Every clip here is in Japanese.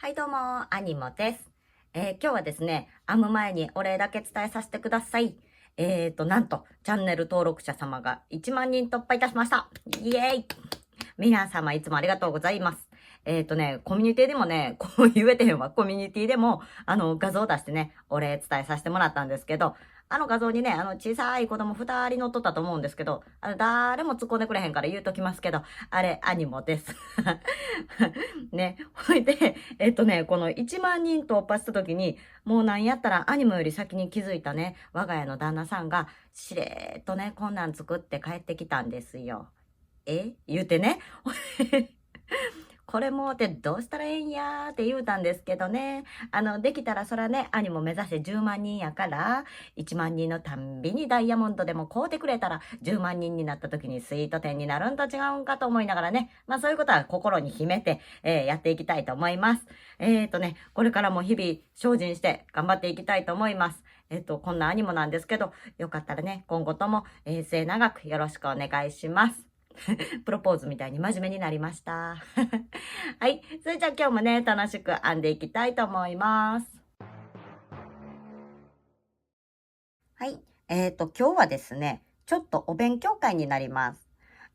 はいどうも、アニモです。今日はですね、編む前にお礼だけ伝えさせてください。なんと、チャンネル登録者様が1万人突破いたしました。イエーイ。皆様いつもありがとうございます。コミュニティでもね、こう言えてへんわ。コミュニティでも、画像を出してね、お礼伝えさせてもらったんですけど、あの画像にね、小さい子供2人乗っとったと思うんですけど、誰も突っ込んでくれへんから言うときますけど、あれ、アニモです。ね。ほいで、この1万人突破した時に、もうなんやったらアニメより先に気づいたね、我が家の旦那さんが、しれーっとね、こんなん作って帰ってきたんですよ。言うてね。これもってどうしたらええんやーって言うたんですけどね。できたらそらね、兄も目指して10万人やから、1万人のたんびにダイヤモンドでも買うてくれたら、10万人になった時にスイート店になるんと違うんかと思いながらね、まあそういうことは心に秘めて、やっていきたいと思います。これからも日々精進して頑張っていきたいと思います。こんな兄もなんですけど、よかったらね、今後とも、末永くよろしくお願いします。プロポーズみたいに真面目になりました。はい。それじゃあ今日もね、楽しく編んでいきたいと思います。はい。今日はですね、ちょっとお勉強会になります。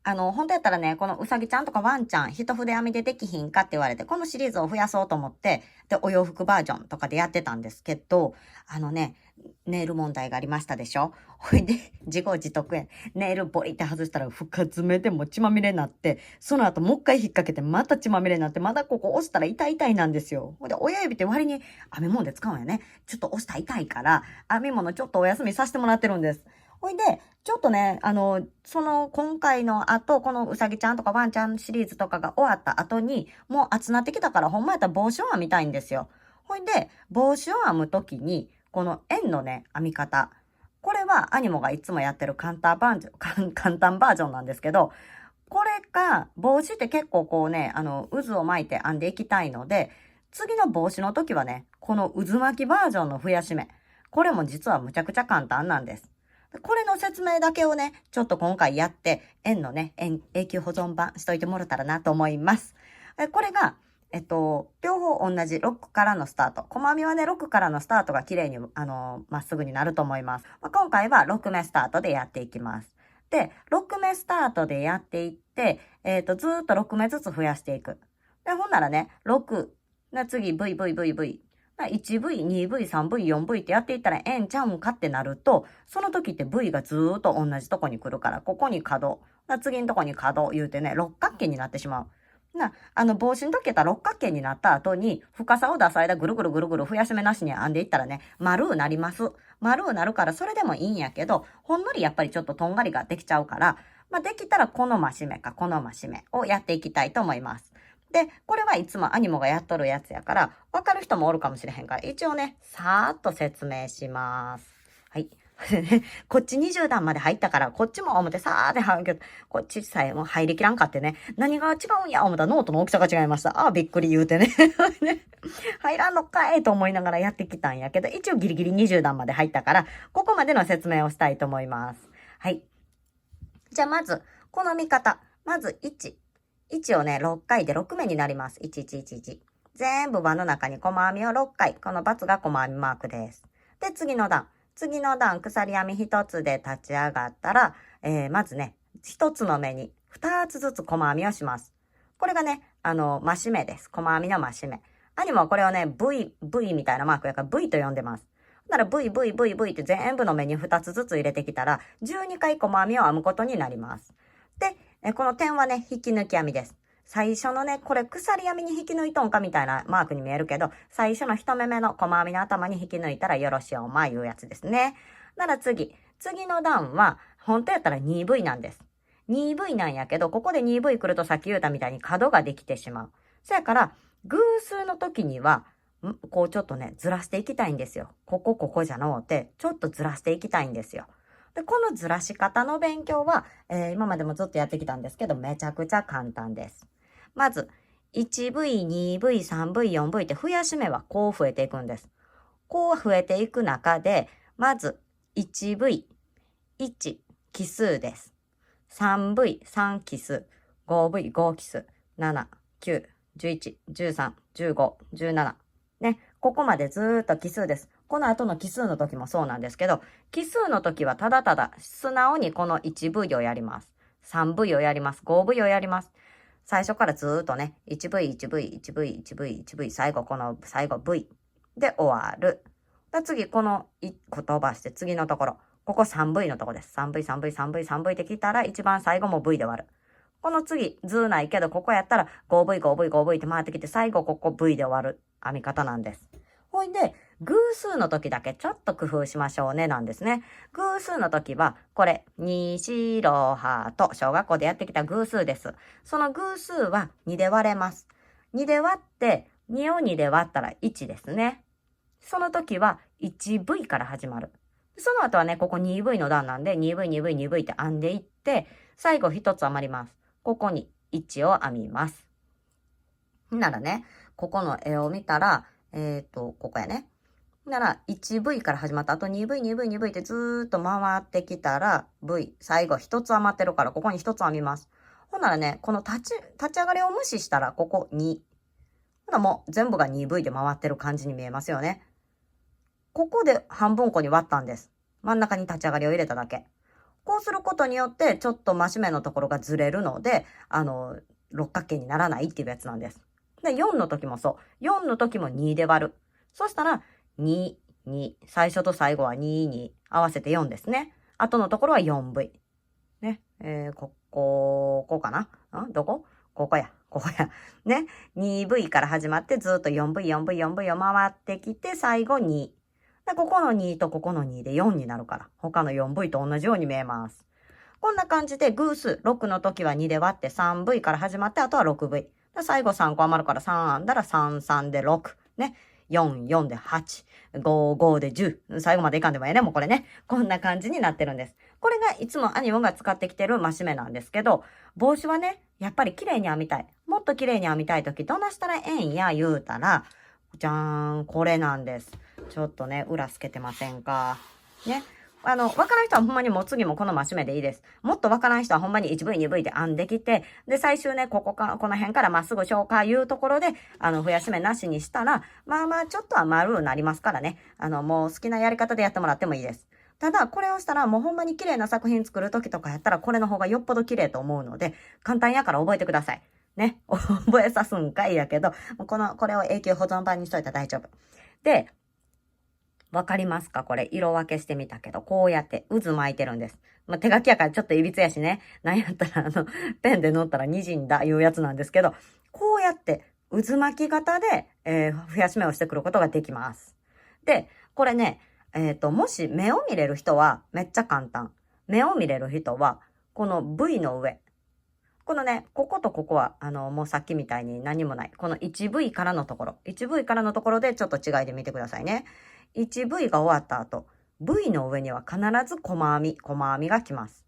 本当やったらね、このうさぎちゃんとかワンちゃん、一筆編みでできひんかって言われて、このシリーズを増やそうと思って、で、お洋服バージョンとかでやってたんですけど、あのね、ネイル問題がありましたでしょ。ほいで、自業自得や。ネイルボリって外したら深爪でも血まみれになって、その後もう一回引っ掛けてまた血まみれになって、まだここ押したら痛い痛いなんですよ。ほいで、親指って割に編み物で使うんやね。ちょっと押したら痛いから、編み物ちょっとお休みさせてもらってるんです。ほいで、ちょっとね、今回の後、このうさぎちゃんとかワンちゃんシリーズとかが終わった後に、もう暑なってきたから、ほんまやったら帽子を編みたいんですよ。ほいで、帽子を編むときに、この円のね、編み方。これはアニモがいつもやってる簡単バージョン、簡単バージョンなんですけど、これか、帽子って結構こうね、渦を巻いて編んでいきたいので、次の帽子の時はね、この渦巻きバージョンの増やし目。これも実はむちゃくちゃ簡単なんです。これの説明だけをね、ちょっと今回やって、円のね、永久保存版しといてもらったらなと思います。これが、両方同じロックからのスタート。細編みはね、ロックからのスタートが綺麗に、まっすぐになると思います。今回はロック目スタートでやっていきます。で、ロック目スタートでやっていって、ずーっと6目ずつ増やしていく。で、ほんならね、6、で次 VVVV。1V、2V、3V、4V ってやっていったらええんちゃうんかってなると、その時って V がずーっと同じとこに来るから、ここに角。次のとこに角言うてね、六角形になってしまう。帽子の時やったら六角形になった後に、深さを出す間ぐるぐるぐるぐる増やし目なしに編んでいったらね、丸うなります。丸うなるからそれでもいいんやけど、ほんのりやっぱりちょっととんがりができちゃうから、できたらこの増し目かこの増し目をやっていきたいと思います。で、これはいつもアニモがやっとるやつやから、わかる人もおるかもしれへんから、一応ね、さーっと説明します。はい。こっち20段まで入ったから、こっちも表さーって入るけど、こっちさえも入りきらんかってね、何が違うんや思ったらノートの大きさが違いました。ああ、びっくり言うてね。入らんのかいと思いながらやってきたんやけど、一応ギリギリ20段まで入ったから、ここまでの説明をしたいと思います。はい。じゃあまず、この見方。まず1。1をね、6回で6目になります。1111。全部輪の中に細編みを6回。この×が細編みマークです。で、次の段。次の段、鎖編み1つで立ち上がったら、まずね、1つの目に2つずつ細編みをします。これがね、増し目です。細編みの増し目。兄もこれをね、V みたいなマークやから V と呼んでます。なら V って全部の目に2つずつ入れてきたら、12回細編みを編むことになります。で、この点はね、引き抜き編みです。最初のね、これ鎖編みに引き抜いとんかみたいなマークに見えるけど、最初の一目目の細編みの頭に引き抜いたらよろしおまいうやつですね。なら次の段は、本当やったら 2V なんです。2V なんやけど、ここで 2V 来るとさっき言ったみたいに角ができてしまう。そやから、偶数の時には、こうちょっとね、ずらしていきたいんですよ。ここじゃのうて、ちょっとずらしていきたいんですよ。で、このずらし方の勉強は、今までもずっとやってきたんですけど、めちゃくちゃ簡単です。まず、1V、2V、3V、4V って増やし目はこう増えていくんです。こう増えていく中で、まず、1V、1奇数です。3V、3奇数。5V、5奇数。7、9、11、13、15、17。ね。ここまでずーっと奇数です。この後の奇数の時もそうなんですけど、奇数の時はただただ素直にこの 1V をやります。3V をやります。5V をやります。最初からずーっとね、1V、1V、1V、1V、1V、最後最後 V で終わる。次、この1個飛ばして次のところ。ここ 3V のとこです。3V、3V、3V、3V って聞いたら一番最後も V で終わる。この次、図ないけど、ここやったら 5V、5V、5V って回ってきて、最後ここ V で終わる編み方なんです。ほいで、偶数の時だけちょっと工夫しましょうねなんですね。偶数の時は、これ、にしろはと小学校でやってきた偶数です。その偶数は2で割れます。2で割って、2を2で割ったら1ですね。その時は 1V から始まる。その後はね、ここ 2V の段なんで、2V、2V、2V って編んでいって、最後1つ余ります。ここに1を編みます。ならね、ここの絵を見たら、ここやね。なら、1V から始まった。あと 2V、2V、2V ってずーっと回ってきたら、V、最後1つ余ってるから、ここに1つ編みます。ほんならね、この立ち上がりを無視したら、ここ2。ほなもう全部が 2V で回ってる感じに見えますよね。ここで半分こに割ったんです。真ん中に立ち上がりを入れただけ。こうすることによって、ちょっと真締めのところがずれるので、六角形にならないっていうやつなんです。で、4の時もそう。4の時も2で割る。そしたら、2、2。最初と最後は2、2。合わせて4ですね。後のところは 4V。ね。ここかなどこここや。ここや。ね。2V から始まってずっと 4V、4V、4V を回ってきて、最後2。で、ここの2とここの2で4になるから、他の 4V と同じように見えます。こんな感じで偶数、6の時は2で割って 3V から始まって、あとは 6V。で最後3個余るから3編んだら3、3で6。ね。4、4で8。5、5で10。最後までいかんでもええね。もうこれね。こんな感じになってるんです。これがいつもアニモンが使ってきてるマシ目なんですけど、帽子はね、やっぱり綺麗に編みたい。もっと綺麗に編みたい時、どないしたらええんや言うたら、じゃーん、これなんです。ちょっとね、裏透けてませんか。ね。わからん人はほんまにもう次もこのマシ目でいいです。もっとわからん人はほんまに 1V、2V で編んできて、で、最終ね、この辺からまっすぐ消化いうところで、増やし目なしにしたら、まあまあ、ちょっとは丸になりますからね。もう好きなやり方でやってもらってもいいです。ただ、これをしたらもうほんまに綺麗な作品作るときとかやったら、これの方がよっぽど綺麗と思うので、簡単やから覚えてください。ね。覚えさすんかいやけど、これを永久保存版にしといたら大丈夫。で、わかりますかこれ、色分けしてみたけど、こうやって渦巻いてるんです。まあ、手書きやからちょっと歪やしね。なんやったら、ペンで塗ったら滲んだいうやつなんですけど、こうやって渦巻き型で、増やし目をしてくることができます。で、これね、もし目を見れる人はめっちゃ簡単。目を見れる人は、この V の上。このね、こことここは、もうさっきみたいに何もない。この 1V からのところ。1V からのところでちょっと違いで見てくださいね。1V が終わった後、V の上には必ず細編みが来ます。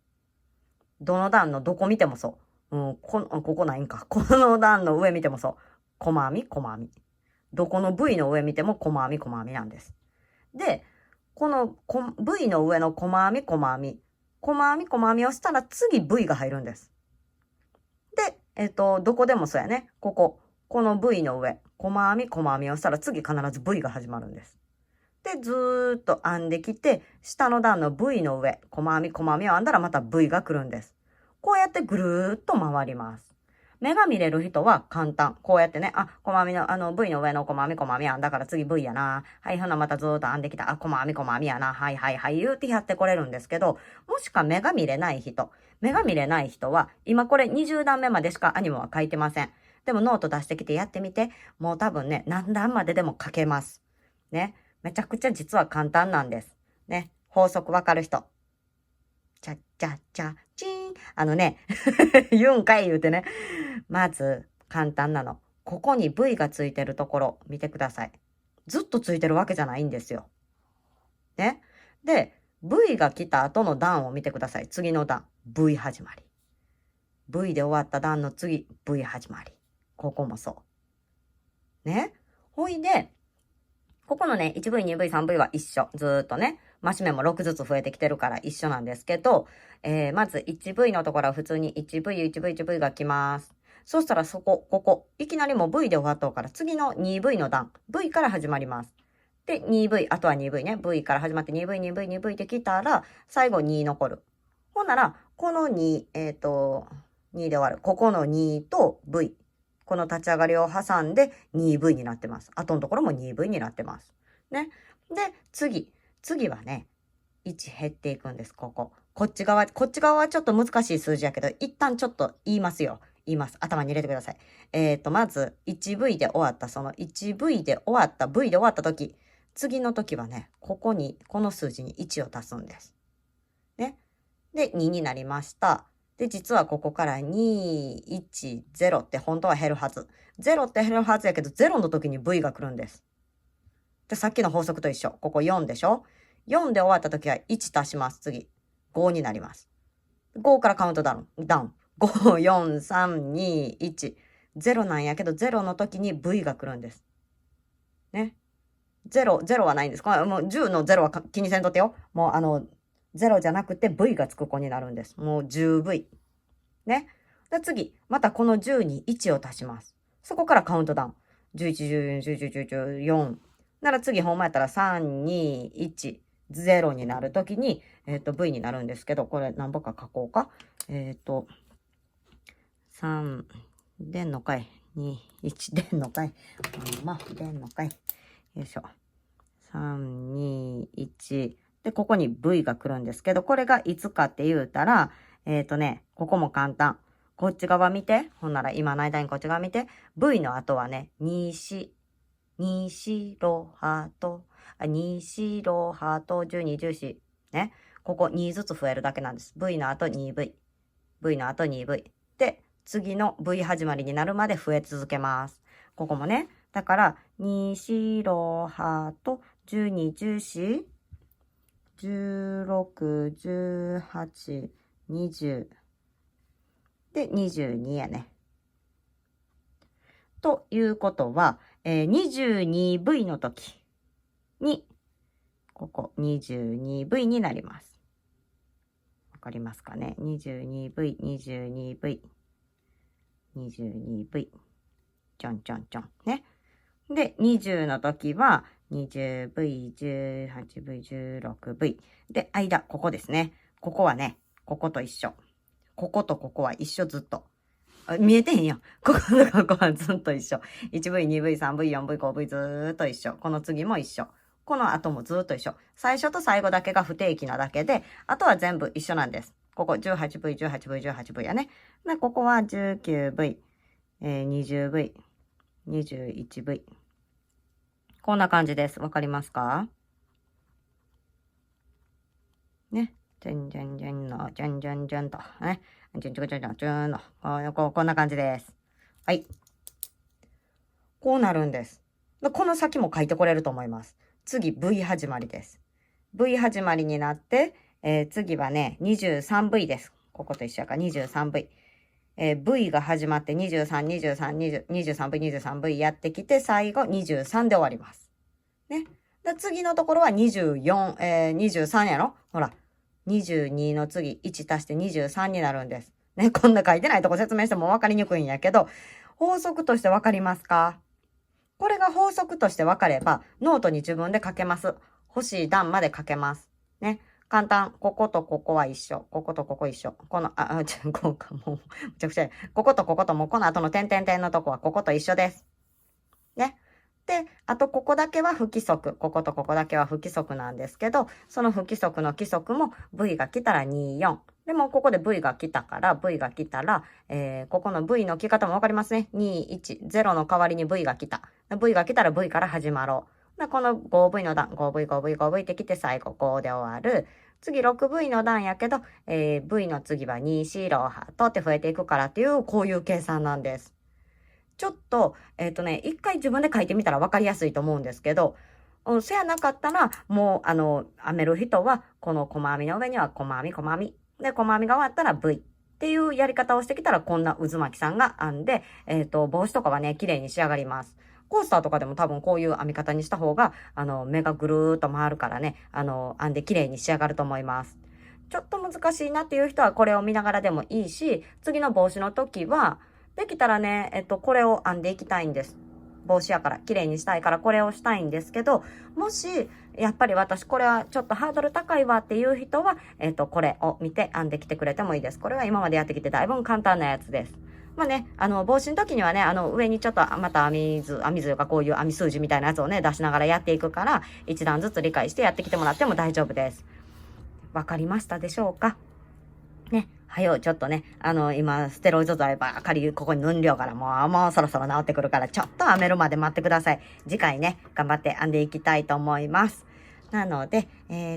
どの段のどこ見てもそう。ここないんか。この段の上見てもそう。細編み。どこの V の上見ても細編みなんです。で、このV の上の細編みをしたら次 V が入るんです。で、どこでもそうやね。この V の上、細編みをしたら次必ず V が始まるんです。で、ずーっと編んできて、下の段の V の上、細編みを編んだらまた V が来るんです。こうやってぐるーっと回ります。目が見れる人は簡単。こうやってね、細編みの、V の上の細編み編んだから次 V やな。はい、ほなまたずーっと編んできた。細編みやな。はい、言うてやってこれるんですけど、もしか目が見れない人は、今これ20段目までしかアニメは書いてません。でもノート出してきてやってみて。もう多分ね、何段まででも書けます。ね。めちゃくちゃ実は簡単なんです。ね。法則わかる人。チャッチャッチャチーン。言うんかい言うてね。まず、簡単なの。ここに V がついてるところ、見てください。ずっとついてるわけじゃないんですよ。ね。で、V が来た後の段を見てください。次の段。V 始まり。V で終わった段の次、V 始まり。ここもそう。ね。ほいで、ここのね、1V、2V、3V は一緒。ずーっとね。マシ目も6ずつ増えてきてるから一緒なんですけど、まず 1V のところは普通に 1V が来ます。そしたらここ、いきなりもう V で終わっとうから、次の 2V の段、V から始まります。で、2V、あとは 2V ね。V から始まって 2V、2V、2V ってきたら、最後2残る。ほんなら、この2、2で終わる。ここの2と V。この立ち上がりを挟んで 2V になってます。あとのところも 2V になってます。ね。で、次はね、1減っていくんです、ここ。こっち側はちょっと難しい数字やけど、一旦ちょっと言いますよ。言います。頭に入れてください。まず、1V で終わった、その 1V で終わった、V で終わった時、次の時はね、この数字に1を足すんです。ね。で、2になりました。で、実はここから2、1、0って本当は減るはず。0って減るはずやけど、0の時に V が来るんです。で、さっきの法則と一緒。ここ4でしょ ?4 で終わった時は1足します。次。5になります。5からカウントダウン。5、4、3、2、1。0なんやけど、0の時に V が来るんです。ね。0はないんです。もう10の0は気にせんとってよ。もう0じゃなくて V がつく子になるんです。もう 10V。ね。で、次、またこの10に1を足します。そこからカウントダウン。11、14、11、14。なら次、ほんまやったら3、2、1、0になるときに、V になるんですけど、これ何ぼか書こうか。3、出んのかい。2、1、出んのかい。出んのかい。よいしょ。3、2、1。で、ここに V が来るんですけど、これがいつかって言うたら、ここも簡単。こっち側見て。ほんなら今の間にこっち側見て。V の後はね、西ろはと、西ろはと、12、14。ね。ここ2ずつ増えるだけなんです。V の後 2V。V の後 2V。で、次の V 始まりになるまで増え続けます。ここもね。だから、西ろはと、12、14、16、18、20。で、22やね。ということは、22V の時に、ここ 22V になります。わかりますかね？ 22V、22V、22V。ちょんちょんちょん。ね。で、20の時は、20V、18V、16V。で、間、ここですね。ここはね、ここと一緒。こことここは一緒ずっと。見えてへんやん。こことここはずっと一緒。1V、2V、3V、4V、5V ずーっと一緒。この次も一緒。この後もずっと一緒。最初と最後だけが不定期なだけで、あとは全部一緒なんです。ここ 18V、18V、18V やね。で、ここは 19V、20V、21V。こんな感じです。わかりますか？ね。じゃんじゃんじゃんの、じゃんじゃんじゃんと。ね。じゃんじゃんじゃんじゃんじゃんの。こんな感じです。はい。こうなるんです。この先も書いてこれると思います。次、V 始まりです。V 始まりになって、次はね、23V です。ここと一緒やから 23V。V が始まって23、23、20、23V、23V やってきて、最後23で終わります。ね。で次のところは24、23やろ？ほら。22の次、1足して23になるんです。ね。こんな書いてないとこ説明しても分かりにくいんやけど、法則として分かりますか？これが法則として分かれば、ノートに自分で書けます。欲しい段まで書けます。ね。簡単。こことここは一緒。こことここ一緒。この、こうか、もう、むちゃくちゃ。こことこことも、この後の点々点のとこはここと一緒です。ね。で、あとここだけは不規則。こことここだけは不規則なんですけど、その不規則の規則も V が来たら24。でもここで V が来たから、ここの V の来方もわかりますね。2、1、0の代わりに V が来た。V が来たら V から始まろう。でこの 5V の段、5V、5V、5V って来て最後5で終わる。次 6V の段やけど、V の次は2、4、ローハートって増えていくからっていう、こういう計算なんです。ちょっと、一回自分で書いてみたら分かりやすいと思うんですけど、せやなかったら、もう、編める人は、この細編みの上には細編み、細編み。で、細編みが終わったら V。っていうやり方をしてきたら、こんな渦巻きさんが編んで、帽子とかはね、綺麗に仕上がります。コースターとかでも多分こういう編み方にした方が、目がぐるーっと回るからね、編んで綺麗に仕上がると思います。ちょっと難しいなっていう人はこれを見ながらでもいいし、次の帽子の時は、できたらね、これを編んでいきたいんです。帽子やから、綺麗にしたいからこれをしたいんですけど、もし、やっぱり私これはちょっとハードル高いわっていう人は、これを見て編んできてくれてもいいです。これは今までやってきてだいぶ簡単なやつです。まあね、帽子の時にはね、上にちょっとまた編み図とかこういう編み数字みたいなやつをね、出しながらやっていくから、一段ずつ理解してやってきてもらっても大丈夫です。わかりましたでしょうか？ね。はよ、ちょっとね、今、ステロイド剤ばっかりここに塗んりょうから、もうそろそろ治ってくるから、ちょっと編めるまで待ってください。次回ね、頑張って編んでいきたいと思います。なので、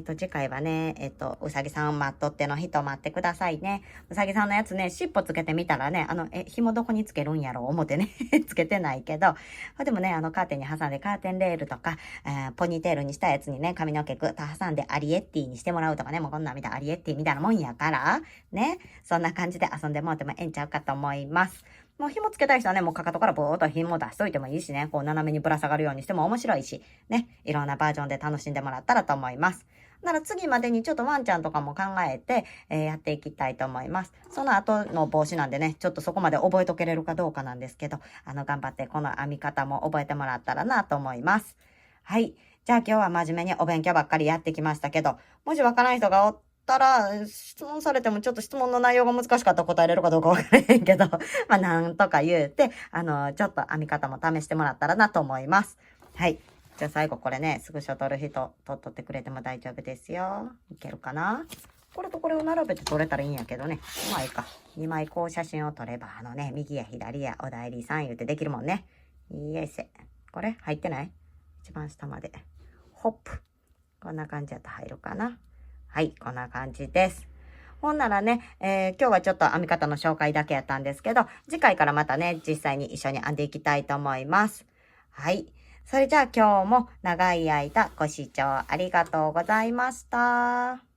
次回はね、うさぎさん待っとっての人待ってくださいね。うさぎさんのやつね、尻尾つけてみたらね、紐どこにつけるんやろ思ってね、つけてないけど、でもね、カーテンに挟んでカーテンレールとか、ポニーテールにしたやつにね、髪の毛ぐっと挟んでアリエッティにしてもらうとかね、もうこんなん見たらアリエッティみたいなもんやから、ね、そんな感じで遊んでもらってもええんちゃうかと思います。もう紐つけたい人はね、もうかかとからぼーっと紐を出しといてもいいしね、こう斜めにぶら下がるようにしても面白いし、ね、いろんなバージョンで楽しんでもらったらと思います。なら次までにちょっとワンちゃんとかも考えて、やっていきたいと思います。その後の帽子なんでね、ちょっとそこまで覚えとけれるかどうかなんですけど、頑張ってこの編み方も覚えてもらったらなと思います。はい。じゃあ今日は真面目にお勉強ばっかりやってきましたけど、もしわからない人がおったら、質問されてもちょっと質問の内容が難しかったら答えれるかどうかわからへんけど、まあなんとか言うて、ちょっと編み方も試してもらったらなと思います。はい。じゃあ最後これね、スクショ撮る人、撮っとってくれても大丈夫ですよ。いけるかな？これとこれを並べて撮れたらいいんやけどね。まあいいか。2枚こう写真を撮れば、右や左やお代理さん言うてできるもんね。よいしょ。これ入ってない？一番下まで。ホップ。こんな感じだと入るかな。はい、こんな感じです。ほんならね、今日はちょっと編み方の紹介だけやったんですけど、次回からまたね、実際に一緒に編んでいきたいと思います。はい。それじゃあ今日も長い間ご視聴ありがとうございました。